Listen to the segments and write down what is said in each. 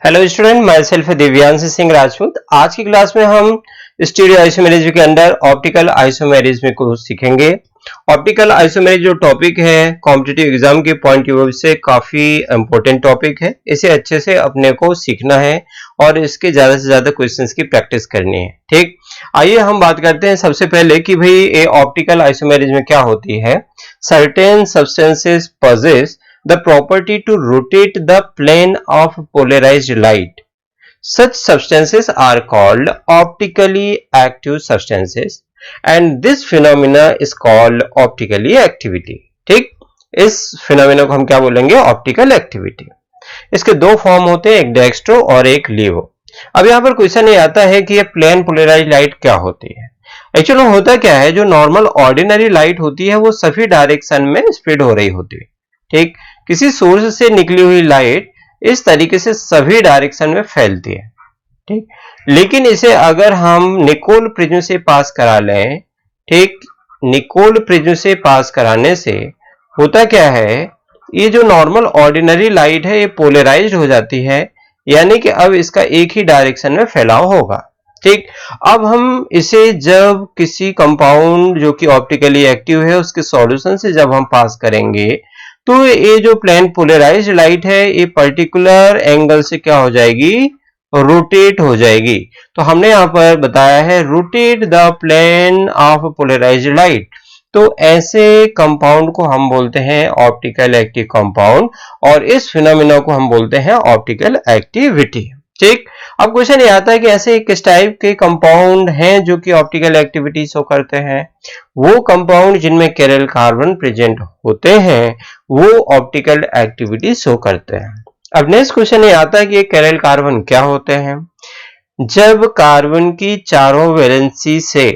Hello student, my self Divyansh Singh Rajput. आज की class में हम स्टीरियो आइसोमेरिज्म के अंदर ऑप्टिकल आइसोमेरिज्म को सीखेंगे। ऑप्टिकल आइसोमेरिज्म जो टॉपिक है कॉम्पिटिटिव एग्जाम के पॉइंट ऑफ व्यू से काफी इंपॉर्टेंट टॉपिक है। इसे अच्छे से अपने को सीखना है और इसके ज्यादा से ज्यादा क्वेश्चंस की प्रैक्टिस करनी है। ठीक, आइए हम बात करते हैं सबसे पहले कि भाई ये ऑप्टिकल आइसोमेरिज्म क्या होती है। Certain substances possess the property to rotate the plane of polarized light. Such substances are called optically active substances and this phenomena is called optically activity. ठीक, इस phenomena को हम क्या बोलेंगे? Optical activity. इसके दो फॉर्म होते हैं, एक डेक्स्ट्रो और एक लीवो। अब यहाँ पर क्वेश्चन ये आता है कि ये प्लेन पोलराइज्ड लाइट क्या होती है। एक्चुअली होता क्या है, जो नॉर्मल ऑर्डिनरी लाइट होती है वो सभी डायरेक्शन में स्प्रेड हो रही होती है। ठीक, किसी सोर्स से निकली हुई लाइट इस तरीके से सभी डायरेक्शन में फैलती है। ठीक, लेकिन इसे अगर हम निकोल प्रिज्म से पास करा लें, ठीक, निकोल प्रिज्म से पास कराने से होता क्या है, ये जो नॉर्मल ऑर्डिनरी लाइट है ये पोलराइज्ड हो जाती है, यानी कि अब इसका एक ही डायरेक्शन में फैलाव होगा। ठीक, अब हम इसे जब किसी कंपाउंड जो कि ऑप्टिकली एक्टिव है उसके सॉल्यूशन से जब हम पास करेंगे तो ये जो प्लेन पोलराइज्ड लाइट है ये पर्टिकुलर एंगल से क्या हो जाएगी, रोटेट हो जाएगी। तो हमने यहां पर बताया है rotate the plane of polarised light. तो ऐसे कंपाउंड को हम बोलते हैं ऑप्टिकल एक्टिव कंपाउंड और इस फिनोमेना को हम बोलते हैं ऑप्टिकल एक्टिविटी। ठीक, अब क्वेश्चन ये आता है कि ऐसे किस टाइप के कंपाउंड हैं जो कि ऑप्टिकल एक्टिविटी शो करते हैं। वो कंपाउंड जिनमें कैरल कार्बन प्रेजेंट होते हैं वो ऑप्टिकल एक्टिविटी शो करते हैं। अब नेक्स्ट क्वेश्चन ये आता है कि ये कैरल कार्बन क्या होते हैं। जब कार्बन की चारों वैलेंसी से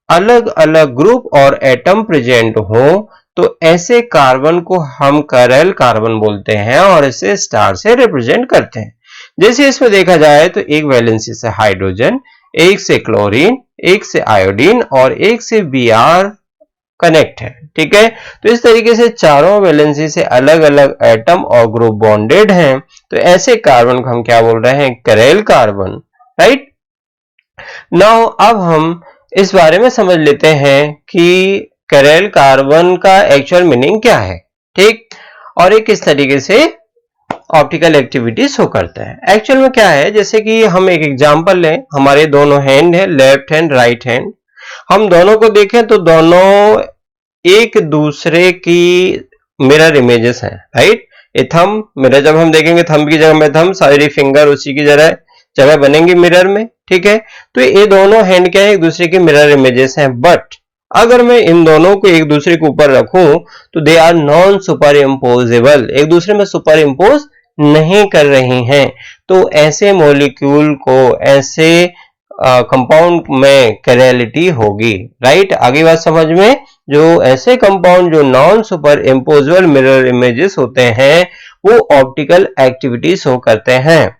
अलग अलग ग्रुप और एटम प्रेजेंट हो तो ऐसे कार्बन को हम कैरल कार्बन बोलते हैं और इसे स्टार से रिप्रेजेंट करते हैं। जैसे इसमें देखा जाए तो एक वैलेंसी से हाइड्रोजन, एक से क्लोरीन, एक से आयोडीन और एक से Br कनेक्ट है। ठीक है, तो इस तरीके से चारों वैलेंसी से अलग अलग एटम और ग्रुप बॉन्डेड हैं, तो ऐसे कार्बन को हम क्या बोल रहे हैं, कैरल कार्बन। राइट, नाउ अब हम इस बारे में समझ लेते हैं कि कैरल कार्बन का एक्चुअल मीनिंग क्या है। ठीक, और ये किस तरीके से ऑप्टिकल एक्टिविटी शो करता है। एक्चुअल में क्या है, जैसे कि हम एक एग्जांपल लें, हमारे दोनों हैंड है, लेफ्ट हैंड राइट हैंड। हम दोनों को देखें तो दोनों एक दूसरे की मिरर इमेजेस हैं। राइट, ये थंब मिरर, जब हम देखेंगे थंब की जगह में थंब, सारी फिंगर उसी की जगह बनेंगी मिरर में। ठीक है, तो ये दोनों हैंड क्या है, एक दूसरे की मिरर इमेजेस हैं। बट अगर मैं इन दोनों को एक दूसरे के ऊपर रखूं तो they are non superimposable, एक दूसरे में सुपर इम्पोज नहीं कर रही हैं। तो ऐसे मॉलिक्यूल को, ऐसे कंपाउंड में कैरलिटी होगी। राइट, आगे बात समझ में, जो ऐसे कंपाउंड जो non super imposable mirror images होते हैं वो ऑप्टिकल एक्टिविटी शो करते हैं।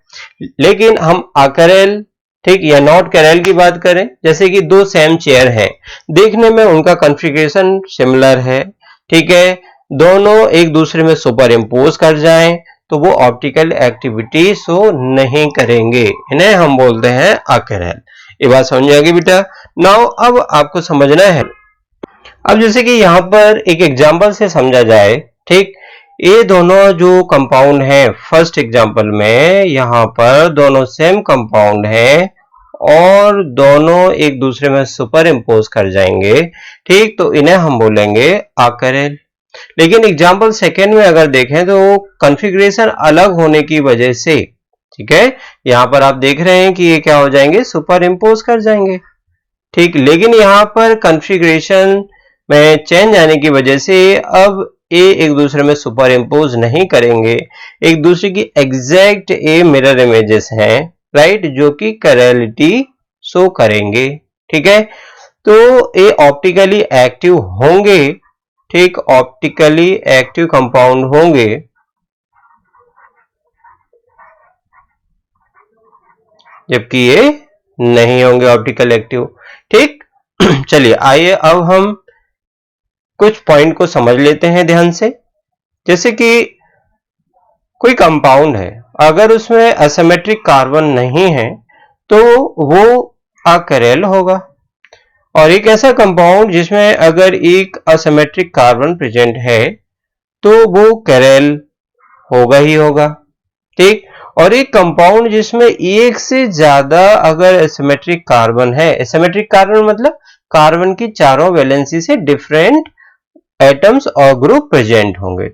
लेकिन हम अकैरल, ठीक, या नॉट कैरल की बात करें, जैसे कि दो सेम चेयर हैं, देखने में उनका कॉन्फ़िगरेशन सिमिलर है, ठीक है, दोनों एक दूसरे में सुपर इम्पोज कर जाएं तो वो ऑप्टिकल एक्टिविटी शो नहीं करेंगे, इन्हें हम बोलते हैं अकैरल। ये बात समझ आएगी बेटा। नाउ अब आपको समझना है, अब जैसे कि यहाँ पर एक एग्जांपल से समझा जाए। ठीक, ये दोनों जो कंपाउंड हैं, फर्स्ट एग्जांपल में यहाँ पर दोनों सेम कंपाउंड हैं और दोनों एक दूसरे में सुपर इम्पोज कर जाएंगे। ठीक, तो इन्हें हम बोलेंगे अकैरल। लेकिन एग्जांपल सेकेंड में अगर देखें तो कॉन्फ़िगरेशन अलग होने की वजह से, ठीक है, यहाँ पर आप देख रहे हैं कि ये क्या हो जाएंगे, सुपर इम्पोज कर जाएंगे। ठीक, लेकिन यहाँ पर कॉन्फ़िगरेशन में चेंज आने की वजह से अब ये एक दूसरे में सुपर इम्पोज नहीं करेंगे, एक दूसरे की एग्जैक्ट ए मिरर इमेजेस हैं। राइट, जो कि कैरलिटी शो करेंगे। ठीक है, तो ये ऑप्टिकली एक्टिव होंगे। ठीक, ऑप्टिकली एक्टिव कंपाउंड होंगे, जबकि ये नहीं होंगे ऑप्टिकल एक्टिव। ठीक, चलिए आइए अब हम कुछ पॉइंट को समझ लेते हैं ध्यान से। जैसे कि कोई कंपाउंड है, अगर उसमें असिमेट्रिक कार्बन नहीं है तो वो अकेरल होगा। और एक ऐसा कंपाउंड जिसमें अगर एक असिमेट्रिक कार्बन प्रेजेंट है तो वो कैरल होगा ही होगा, ठीक। और एक कंपाउंड जिसमें एक से ज्यादा अगर एसिमेट्रिक कार्बन है, एसिमेट्रिक कार्बन मतलब कार्बन की चारों वैलेंसी से डिफरेंट एटम्स और ग्रुप प्रेजेंट होंगे,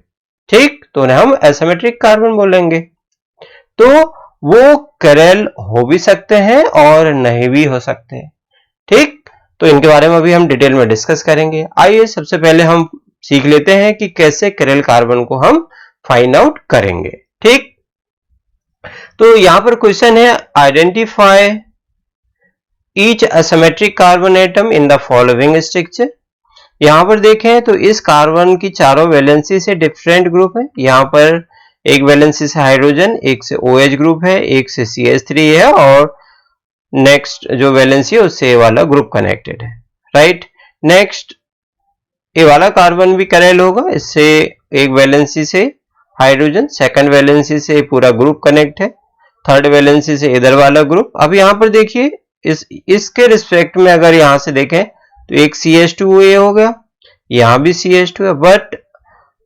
ठीक, तो उन्हें हम एसिमेट्रिक कार्बन बोलेंगे। तो वो कैरल हो भी सकते हैं और नहीं भी हो सकते हैं, ठीक। तो इनके बारे में अभी हम डिटेल में डिस्कस करेंगे। आइए सबसे पहले हम सीख लेते हैं कि कैसे कैरल कार्बन को हम फाइंड आउट करेंगे, ठीक। तो यहां पर क्वेश्चन है, identify each asymmetric carbon atom in the following structure. यहां पर देखें तो इस कार्बन की चारों वैलेंसी से डिफरेंट ग्रुप है। यहां पर एक वैलेंसी से हाइड्रोजन, एक से OH ग्रुप है, एक से CH3 है और नेक्स्ट जो वैलेंसी है उससे ये वाला ग्रुप कनेक्टेड है, राइट। नेक्स्ट ये वाला कार्बन भी कैरल होगा, इससे एक वैलेंसी से हाइड्रोजन, सेकंड वैलेंसी से पूरा ग्रुप कनेक्ट है, थर्ड वैलेंसी से इधर वाला ग्रुप। अब यहां पर देखिए इसके रिस्पेक्ट में अगर यहां से देखें तो एक CH2 ये हो गया, यहां भी CH2 है, बट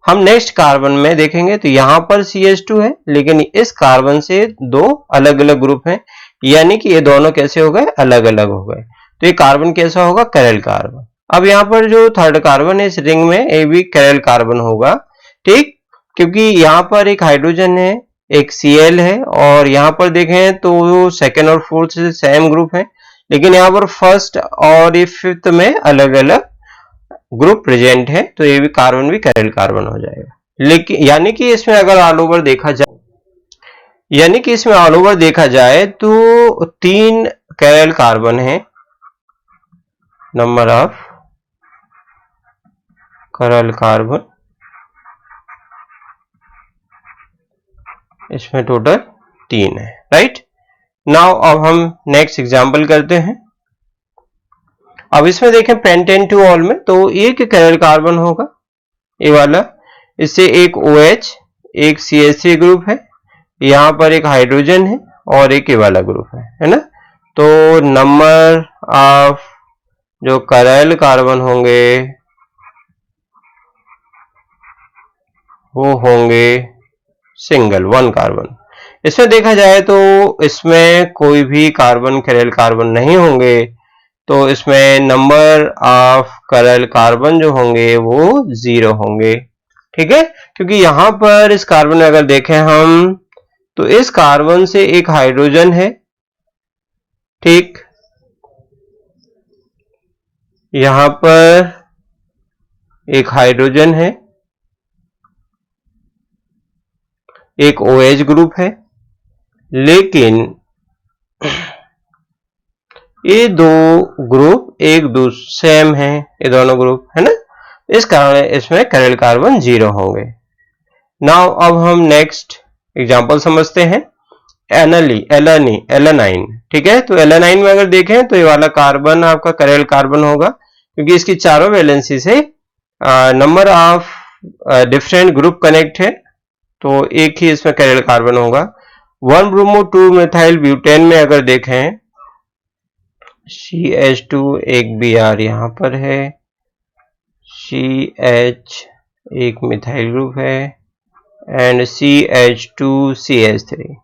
हम नेक्स्ट कार्बन में देखेंगे तो यहां पर CH2 है लेकिन इस कार्बन से दो अलग अलग ग्रुप हैं, यानी कि ये दोनों कैसे हो गए, अलग अलग हो गए। तो ये कार्बन कैसा होगा, कैरल कार्बन। अब यहां पर जो थर्ड कार्बन है इस रिंग में, ये भी कैरल कार्बन होगा, ठीक, क्योंकि यहां पर एक हाइड्रोजन है, एक Cl है और यहां पर देखें तो सेकेंड और फोर्थ से सेम ग्रुप है, लेकिन यहां पर फर्स्ट और ये फिफ्थ में अलग अलग ग्रुप प्रेजेंट है, तो ये भी कार्बन भी कैरल कार्बन हो जाएगा। लेकिन यानी कि इसमें अगर ऑल ओवर देखा जाए तो 3 कैरल कार्बन है, नंबर ऑफ कैरल कार्बन इसमें टोटल 3 है, राइट। नाउ अब हम नेक्स्ट एग्जांपल करते हैं। अब इसमें देखें पेंटेन टू ऑल में तो एक कैरल कार्बन होगा ये वाला, इससे एक OH, एक CH3 ग्रुप है, यहां पर एक हाइड्रोजन है और एक ये वाला ग्रुप है ना। तो नंबर ऑफ जो कैरल कार्बन होंगे वो होंगे सिंगल 1 कार्बन। इसमें देखा जाए तो इसमें कोई भी कार्बन कैरल कार्बन नहीं होंगे, तो इसमें नंबर ऑफ कैरल कार्बन जो होंगे वो 0 होंगे, ठीक है। क्योंकि यहां पर इस कार्बन में अगर देखें हम तो इस कार्बन से एक हाइड्रोजन है, ठीक, यहां पर एक हाइड्रोजन है, एक OH ग्रुप है, लेकिन ये दो ग्रुप एक दूसरे सेम है, ये दोनों ग्रुप है ना, इस कारण इसमें कैरल कार्बन 0 होंगे। नाउ अब हम नेक्स्ट एग्जांपल समझते हैं, एलानाइन, ठीक है। तो एलानाइन में अगर देखें तो ये वाला कार्बन आपका कैरल कार्बन होगा, क्योंकि इसकी चारों वैलेंसी से number of different group connect है, तो एक ही इसमें कैरल कार्बन होगा। 1 ब्रोमो 2 मिथाइल ब्यूटेन में अगर देखें CH2 एक Br यहां पर है, CH एक मिथाइल ग्रुप है एंड CH2CH3,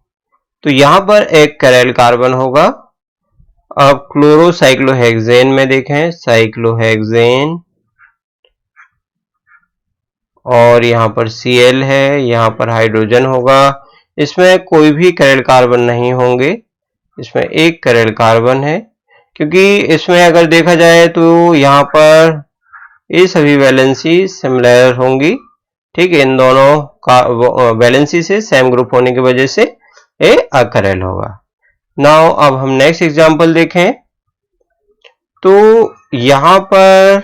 तो यहां पर एक कैरल कार्बन होगा। अब क्लोरोसाइक्लोहेक्सेन में देखें, साइक्लोहेक्सेन और यहां पर Cl है, यहां पर हाइड्रोजन होगा, इसमें कोई भी कैरल कार्बन नहीं होंगे, इसमें एक कैरल कार्बन है, क्योंकि इसमें अगर देखा जाए तो यहां पर ये सभी वैलेंसी सिमिलर होंगी, ठीक है, इन दोनों का वैलेंसी से सेम ग्रुप होने की वजह से ये अकैरल होगा। नाउ अब हम नेक्स्ट एग्जांपल देखें तो यहां पर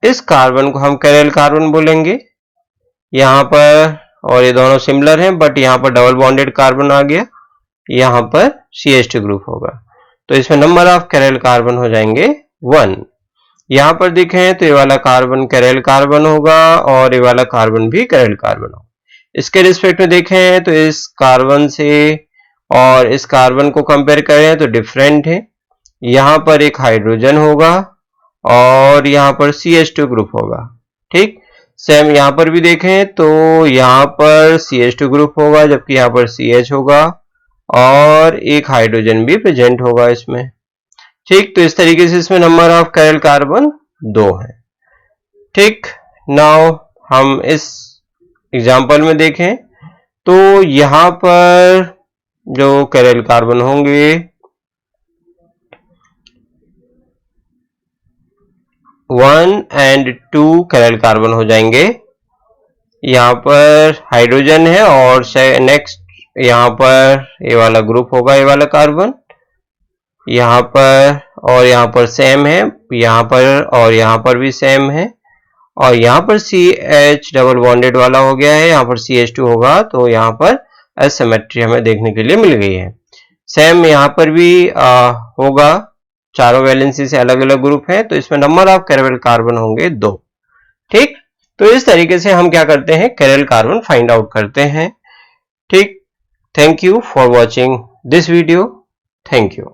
इस कार्बन को हम कैरल कार्बन बोलेंगे यहां पर, और ये दोनों सिमिलर हैं, बट यहां पर डबल बॉन्डेड कार्बन आ गया, यहां पर CH2 ग्रुप होगा, तो इसमें नंबर ऑफ कैरल कार्बन हो जाएंगे 1। यहां पर देखें तो ये वाला कार्बन कैरल कार्बन होगा और ये वाला कार्बन भी कैरल कार्बन होगा। इसके रिस्पेक्ट में देखें तो इस कार्बन से और इस कार्बन को कंपेयर करें तो डिफरेंट है। यहाँ पर एक हाइड्रोजन होगा और यहाँ पर CH2 ग्रुप होगा। ठीक, सेम यहाँ पर भी देखें तो यहाँ पर CH2 ग्रुप होगा जबकि यहाँ पर CH होगा और एक हाइड्रोजन भी प्रेजेंट होगा इसमें। ठीक, तो इस तरीके से इसमें नंबर ऑफ कैरल कार्बन 2 है। ठीक, नाउ हम इस एग्जाम्पल में देखें तो यहाँ पर जो कैरल कार्बन होंगे 1 और 2 कैरल कार्बन हो जाएंगे। यहाँ पर हाइड्रोजन है और नेक्स्ट यहाँ पर ये वाला ग्रुप होगा, ये वाला कार्बन यहाँ पर और यहाँ पर सेम है, यहाँ पर और यहाँ पर भी सेम है और यहाँ पर CH डबल बॉन्डेड वाला हो गया है, यहाँ पर CH2 होगा तो यहाँ पर एसिमेट्री हमें देखने के लिए मिल गई है। सेम यहाँ पर भी होगा, चारों वैलेंसी से अलग अलग ग्रुप हैं तो इसमें नंबर ऑफ कैरल कार्बन होंगे 2। ठीक, तो इस तरीके से हम क्या करते हैं, कैरल कार्बन फाइंड आउट करते हैं। ठीक, thank you for watching this video. Thank you.